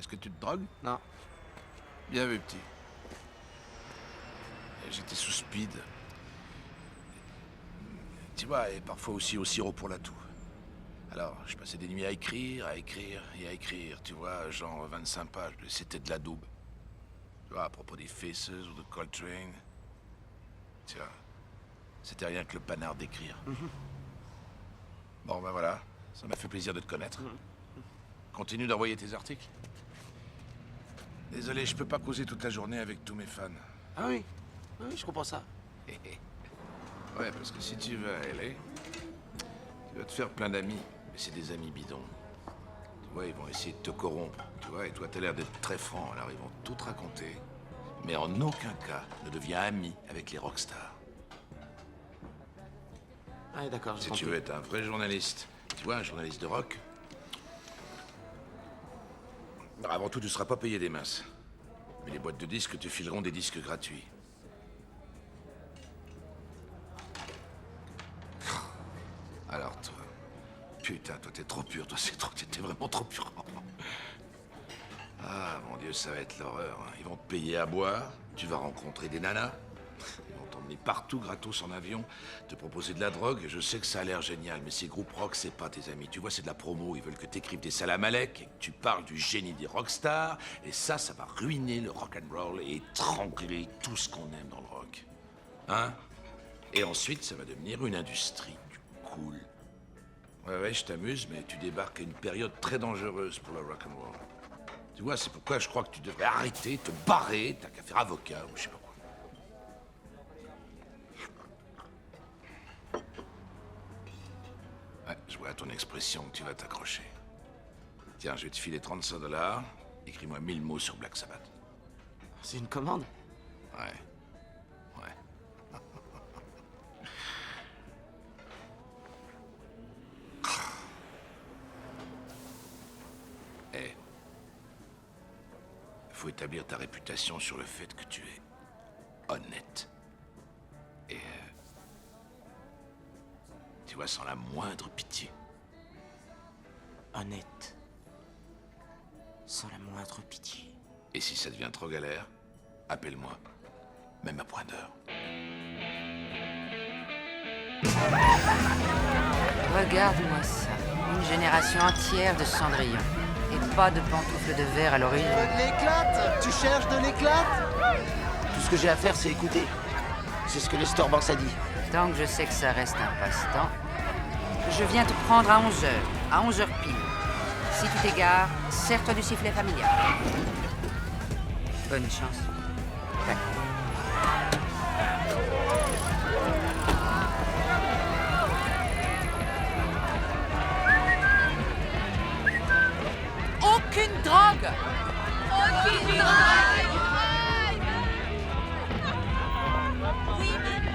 Est-ce que tu te drogues? Non. Bien vu, petit. J'étais sous speed. Tu vois, et parfois aussi au sirop pour la toux. Alors, je passais des nuits à écrire et à écrire, tu vois, genre 25 pages. C'était de la daube. Tu vois, à propos des Faces ou de Coltrane. Tu vois, c'était rien que le panard d'écrire. Bon, ben voilà, ça m'a fait plaisir de te connaître. Continue d'envoyer tes articles. Désolé, je peux pas causer toute la journée avec tous mes fans. Ah oui, oui, je comprends ça. Ouais, parce que si tu vas à LA, tu vas te faire plein d'amis. Mais c'est des amis bidons. Tu vois, ils vont essayer de te corrompre. Tu vois, et toi, t'as l'air d'être très franc. Alors, ils vont tout te raconter. Mais en aucun cas ne deviens ami avec les rockstars. Ah d'accord, j'ai Si compris. tu veux être un vrai journaliste, tu vois, un journaliste de rock, avant tout, tu seras pas payé des masses. Mais les boîtes de disques te fileront des disques gratuits. Alors, toi... Putain, toi, t'es trop pur, toi, c'est trop... T'es vraiment trop pur. Ah, mon Dieu, ça va être l'horreur. Hein. Ils vont te payer à boire, tu vas rencontrer des nanas, ils vont t'emmener partout gratos en avion, te proposer de la drogue. Je sais que ça a l'air génial, mais ces groupes rock, c'est pas tes amis. Tu vois, c'est de la promo. Ils veulent que t'écrives des salam alek et que tu parles du génie des rockstars. Et ça va ruiner le rock and roll et étrangler tout ce qu'on aime dans le rock. Hein? Et ensuite, ça va devenir une industrie du cool. Ouais, je t'amuse, mais tu débarques à une période très dangereuse pour le rock and roll. Tu vois, c'est pourquoi je crois que tu devrais arrêter, te barrer, t'as qu'à faire avocat ou je sais pas quoi. Ouais, je vois à ton expression que tu vas t'accrocher. Tiens, je vais te filer 35 $. Écris-moi 1000 mots sur Black Sabbath. C'est une commande? Ouais. Ouais. Eh. Faut établir ta réputation sur le fait que tu es honnête. Et tu vois, sans la moindre pitié. Honnête. Sans la moindre pitié. Et si ça devient trop galère, appelle-moi. Même à point d'heure. Regarde-moi ça. Une génération entière de cendrillons. Et pas de pantoufles de verre à l'origine. De l'éclate? Tu cherches de l'éclate? Tout ce que j'ai à faire, c'est écouter. C'est ce que Lester Banks a dit. Tant que je sais que ça reste un passe-temps, je viens te prendre à 11h. À 11h pile. Si tu t'égares, serre-toi du sifflet familial. Bonne chance. Tac. Aucune drogue! Aucune drogue! Oui, maman!